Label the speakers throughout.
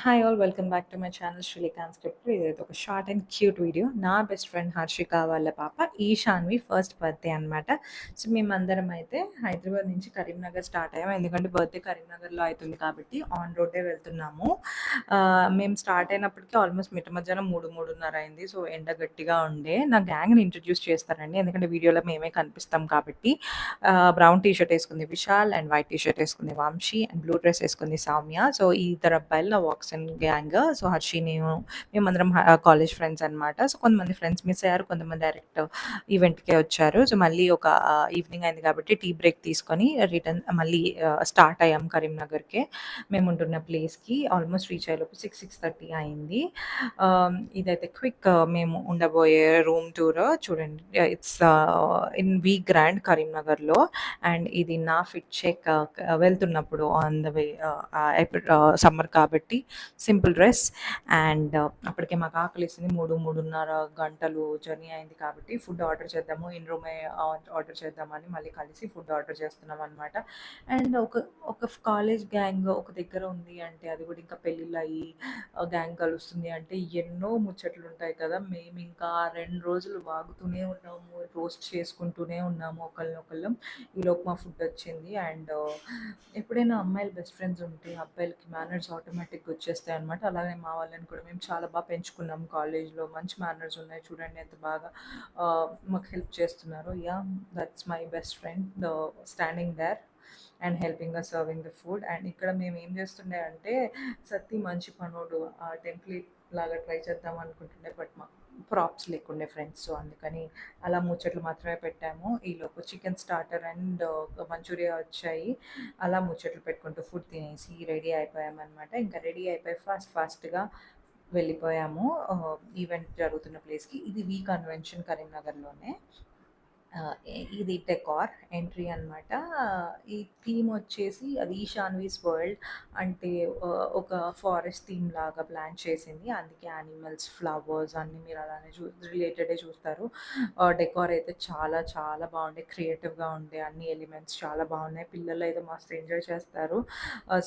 Speaker 1: Hi all welcome back to my channel Srikanth script. ఇదైతే ఒక short and cute video. నా best friend Harshika వాళ్ళ పాప ఈశాన్వి ఫస్ట్ బర్త్డే అనమాట. సో మేమందరం అయితే హైదరాబాద్ నుంచి కరీంనగర్ స్టార్ట్ అయ్యాము, ఎందుకంటే బర్త్డే కరీంనగర్లో అవుతుంది కాబట్టి ఆన్ రోడ్డే వెళ్తున్నాము. మేము స్టార్ట్ అయినప్పటికీ ఆల్మోస్ట్ మిట్ట మధ్యాహ్నం 3:30 అయింది. సో ఎండ గట్టిగా ఉండే. నా గ్యాంగ్ని ఇంట్రడ్యూస్ చేస్తారండి, ఎందుకంటే వీడియోలో మేమే కనిపిస్తాం కాబట్టి. బ్రౌన్ టీ షర్ట్ వేసుకుంది Vishal, and white T shirt వేసుకుంది వంశీ, అండ్ బ్లూ డ్రెస్ వేసుకుంది సౌమ్య. సో ఈ ఇద్దరు అబ్బాయిలు నా వాక్సన్ గ్యాంగ్. సో హర్షి నేను మేమందరం కాలేజ్ ఫ్రెండ్స్ అనమాట. సో కొంతమంది ఫ్రెండ్స్ మిస్ అయ్యారు, కొంతమంది డైరెక్ట్ ఈవెంట్కే వచ్చారు. సో మళ్ళీ ఒక ఈవినింగ్ అయింది కాబట్టి టీ బ్రేక్ తీసుకొని రిటర్న్ మళ్ళీ స్టార్ట్ అయ్యాం కరీంనగర్కే. మేము ఉంటున్న ప్లేస్కి ఆల్మోస్ట్ రీచ్ అయ్యేలోపు 6:30 అయింది. ఇదైతే క్విక్ మేము ఉండబోయే రూమ్ టూర్ చూడండి. ఇట్స్ ఇన్ వి గ్రాండ్ కరీంనగర్లో. అండ్ ఇది నా ఫిట్ చెక్ వెళ్తున్నప్పుడు ఆన్ ద వే. సమ్మర్ కాబట్టి సింపుల్ డ్రెస్. అండ్ అప్పటికే మాకు ఆకలిసింది. 3:30 గంటలు జర్నీ అయింది కాబట్టి ఫుడ్ ఆర్డర్ చేద్దాము, ఇన్ రూమే ఆర్డర్ చేద్దామని మళ్ళీ కలిసి ఫుడ్ ఆర్డర్ చేస్తున్నాం అనమాట. అండ్ ఒక ఒక కాలేజ్ గ్యాంగ్ ఒక దగ్గర ఉంది అంటే, అది కూడా ఇంకా పెళ్ళిళ్ళు అయ్యి గ్యాంగ్ కలుస్తుంది అంటే ఎన్నో ముచ్చట్లు ఉంటాయి కదా. మేము ఇంకా 2 రోజులు వాగుతూనే ఉన్నాము, రోస్ట్ చేసుకుంటూనే ఉన్నాము ఒకళ్ళనొకళ్ళం. ఈలోపు మా ఫుడ్ వచ్చింది. అండ్ ఎప్పుడైనా అమ్మాయిలు బెస్ట్ ఫ్రెండ్స్ ఉంటే అబ్బాయిలకి మేనర్స్ ఆటోమేటిక్గా వచ్చేస్తాయి అనమాట. అలాగే మా వాళ్ళని కూడా మేము చాలా బాగా పెంచుకున్నాం. కాలేజ్లో మంచి మేనర్స్ ఉన్నాయి, చూడండి ఎంత బాగా మాకు హెల్ప్ చేస్తున్నారు. Yeah, that's my best friend standing there and helping us serving the food. And ఇక్కడ మేము ఏం చేస్తుండే అంటే, సత్తి మంచి పనోడు టెంప్లెట్ లాగా ట్రై చేద్దాం అనుకుంటుండే, బట్ మాకు ప్రాప్స్ లేకుండే ఫ్రెండ్స్. సో అందుకని అలా ముచ్చట్లు మాత్రమే పెట్టాము. ఈలోపు చికెన్ స్టార్టర్ అండ్ మంచూరియా వచ్చాయి. అలా ముచ్చట్లు పెట్టుకుంటూ ఫుడ్ తినేసి రెడీ అయిపోయామన్నమాట. ఇంకా రెడీ అయిపోయి ఫాస్ట్గా వెళ్ళిపోయాము ఈవెంట్ జరుగుతున్న ప్లేస్కి. ఇది వి కన్వెన్షన్ కరీంనగర్లోనే. ఇది డెకార్ ఎంట్రీ అనమాట. ఈ థీమ్ వచ్చేసి అది ఈశాన్వీస్ వరల్డ్, అంటే ఒక ఫారెస్ట్ థీమ్ లాగా ప్లాన్ చేసింది. అందుకే యానిమల్స్, ఫ్లవర్స్ అన్నీ మీరు అలానే రిలేటెడే చూస్తారు. డెకార్ అయితే చాలా చాలా బాగుండే, క్రియేటివ్గా ఉండే, అన్ని ఎలిమెంట్స్ చాలా బాగున్నాయి. పిల్లలు అయితే మస్తు ఎంజాయ్ చేస్తారు.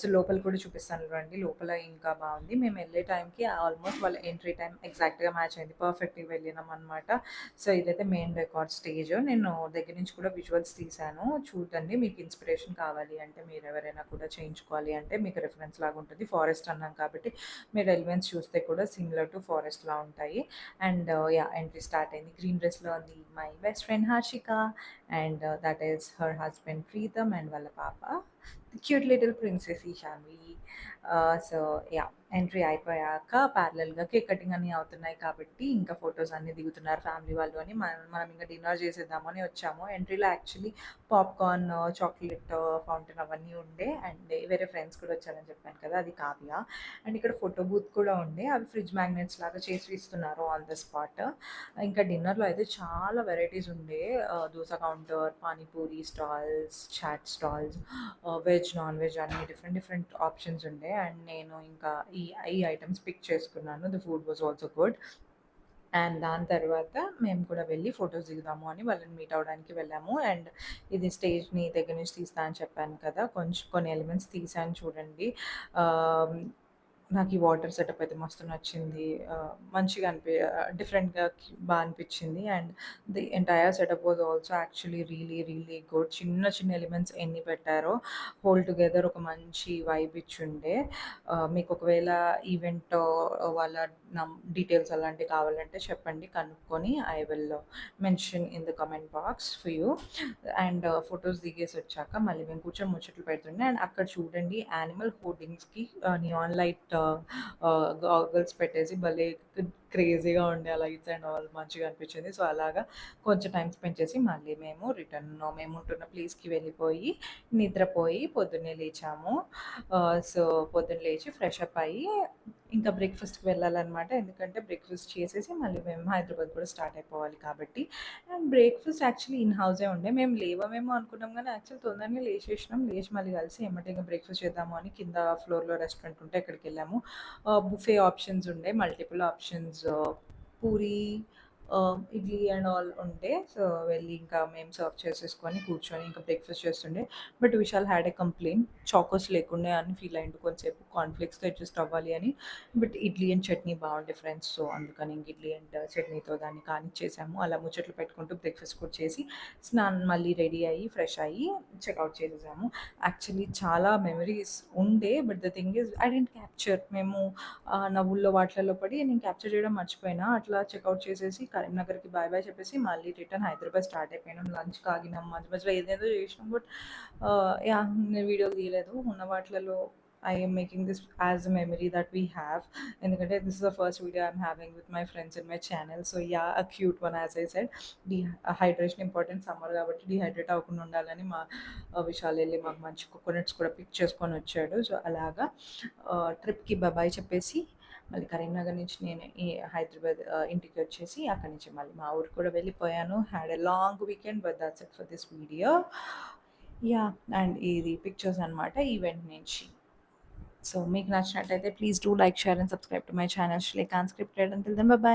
Speaker 1: సో లోపల కూడా చూపిస్తాను రండి. లోపల ఇంకా బాగుంది. మేము వెళ్ళే టైంకి ఆల్మోస్ట్ వాళ్ళ ఎంట్రీ టైం ఎగ్జాక్ట్గా మ్యాచ్ అయింది, పర్ఫెక్ట్గా వెళ్ళినాం అనమాట. సో ఇదైతే మెయిన్ డెకార్ స్టేజ్. నేను దగ్గర నుంచి కూడా విజువల్స్ తీశాను, చూడండి. మీకు ఇన్స్పిరేషన్ కావాలి అంటే, మీరు ఎవరైనా కూడా చేయించుకోవాలి అంటే మీకు రిఫరెన్స్ లాగా ఉంటుంది. ఫారెస్ట్ అన్నాం కాబట్టి మీరు ఎలిమెంట్స్ చూస్తే కూడా సిమిలర్ టు ఫారెస్ట్ లా ఉంటాయి. అండ్ యా, ఎంట్రీ స్టార్ట్ అయింది. గ్రీన్ డ్రెస్లో ఉంది my best friend Harshika, and that is her husband Preetham and వాళ్ళ పాప cute little princess Ishanvi. So yeah, entry అయిపోయాక ప్యారలల్గా కేక్ కటింగ్ అన్నీ అవుతున్నాయి కాబట్టి ఇంకా ఫొటోస్ అన్నీ దిగుతున్నారు ఫ్యామిలీ వాళ్ళు అని. మనం ఇంకా డిన్నర్ చేసేద్దామని వచ్చాము. ఎంట్రీలో యాక్చువల్లీ పాప్కార్న్, చాక్లెట్ ఫౌంటైన్ అవన్నీ ఉండే. అండ్ వేరే ఫ్రెండ్స్ కూడా వచ్చారని చెప్పాను కదా, అది కావ్య. అండ్ ఇక్కడ ఫోటో బూత్ కూడా ఉండే, అవి ఫ్రిడ్జ్ మ్యాగ్నెట్స్ లాగా చేసి ఇస్తున్నారు ఆన్ ద స్పాట్. ఇంకా డిన్నర్లో అయితే చాలా వెరైటీస్ ఉండే. Dosa counter, panipuri stalls, chaat stalls, veg, non veg అన్ని డిఫరెంట్ డిఫరెంట్ ఆప్షన్స్ ఉండే. అండ్ నేను ఇంకా ఈ ఈ ఐటమ్స్ పిక్ చేసుకున్నాను. The food was also good. And దాని తర్వాత మేము కూడా వెళ్ళి ఫొటోస్ దిగుదాము అని వాళ్ళని మీట్ అవ్వడానికి వెళ్ళాము. అండ్ ఇది స్టేజ్ని దగ్గర నుంచి తీస్తా అని చెప్పాను కదా, కొన్ని ఎలిమెంట్స్ తీసాను చూడండి. నాకు ఈ వాటర్ సెటప్ అయితే మస్తు నచ్చింది. మంచిగా డిఫరెంట్గా బాగా అనిపించింది. And the entire setup was also actually really really good. చిన్న చిన్న ఎలిమెంట్స్ ఎన్ని పెట్టారో హోల్ టుగెదర్ ఒక మంచి వైబ్ ఇచ్చుండే. మీకు ఒకవేళ ఈవెంట్ వాళ్ళ డీటెయిల్స్ అలాంటివి కావాలంటే చెప్పండి, కనుక్కొని I will mention in the comment box for you. And photos దిగేసి వచ్చాక మళ్ళీ మేము కూర్చొని ముచ్చట్లు పెడుతుండే. అండ్ అక్కడ చూడండి యానిమల్ హోర్డింగ్స్కి నియాన్ లైట్ గాగల్స్ పెట్టేసి భలే క్రేజీగా ఉండే ఆ లైట్స్ అండ్ ఆల్, మంచిగా అనిపించింది. సో అలాగా కొంచెం టైం స్పెండ్ చేసి మళ్ళీ మేము రిటర్న్ మేము ఉంటున్న ప్లేస్కి వెళ్ళిపోయి నిద్రపోయి పొద్దున్నే లేచాము. సో పొద్దున్న లేచి ఫ్రెష్ అప్ అయ్యి ఇంకా బ్రేక్ఫాస్ట్కి వెళ్ళాలన్నమాట, ఎందుకంటే బ్రేక్ఫాస్ట్ చేసేసి మళ్ళీ మేము హైదరాబాద్ కూడా స్టార్ట్ అయిపోవాలి కాబట్టి. అండ్ బ్రేక్ఫాస్ట్ యాక్చువల్లీ ఇన్ హౌసే ఉండే. మేము లేవమేమో అనుకున్నాం కానీ యాక్చువల్ తొందరనే లేచేసినాం. లేచి మళ్ళీ కలిసి ఏమంటే ఇంకా బ్రేక్ఫాస్ట్ చేద్దాము అని కింద ఫ్లోర్లో రెస్టారెంట్ ఉంటే అక్కడికి వెళ్ళాము. బుఫే ఆప్షన్స్ ఉండే, multiple options. Puri, idli and all ఉంటే సో వెళ్ళి ఇంకా మేము సర్వ్ చేసేసుకొని కూర్చొని ఇంకా బ్రేక్ఫాస్ట్ చేస్తుండే. But Vishal had a complaint Chocos లేకుండే అని ఫీల్ అయ్యిండు కొంచెంసేపు కాన్ఫ్లిక్స్తో అడ్జస్ట్ అవ్వాలి అని. బట్ ఇడ్లీ అండ్ చట్నీ బాగుండే ఫ్రెండ్స్, సో అందుకని ఇంక ఇడ్లీ అండ్ చట్నీతో దాన్ని కానిచ్చేసాము. అలా ముచ్చట్లు పెట్టుకుంటూ బ్రేక్ఫాస్ట్ కూడా చేసి స్నానం మళ్ళీ రెడీ అయ్యి ఫ్రెష్ అయ్యి చెక్అవుట్ చేసేసాము. యాక్చువల్లీ చాలా మెమరీస్ ఉండే, but the thing is I didn't capture. మేము నవ్వుల్లో వాటిలలో పడి నేను క్యాప్చర్ చేయడం మర్చిపోయినా. అట్లా చెక్అవుట్ చేసేసి కరీంనగర్కి బాయ్ బాయ్ చెప్పేసి మళ్ళీ రిటర్న్ హైదరాబాద్ స్టార్ట్ అయిపోయినాం. లంచ్కి ఆగినాం, మధ్య మధ్యలో ఏదేదో చేసినాం. బట్ యా నేను వీడియో తీయలేదు. ఉన్న వాటిలలో I am making this as a memory that we have. ఎందుకంటే this is the first video I'm having with my friends in my channel. So yeah, a cute one as I said. Hydration important summer కాబట్టి dehydrate అవ్వకుండా ఉండాలని మా విశాల్ వెళ్ళి మాకు మంచి coconuts కూడా pick చేసుకొని వచ్చాడు. సో అలాగా ట్రిప్కి బాయ్ చెప్పేసి మళ్ళీ కరీంనగర్ నుంచి నేను ఈ హైదరాబాద్ ఇంటికి వచ్చేసి అక్కడి నుంచి మళ్ళీ మా ఊరికి కూడా వెళ్ళిపోయాను. Had a long weekend, but that's it for this video. Yeah, and ఇది పిక్చర్స్ అనమాట ఈవెంట్ నుంచి. సో మీకు నచ్చినట్టయితే please do like, share and subscribe to my channel Srilekha unscripted. Until then by.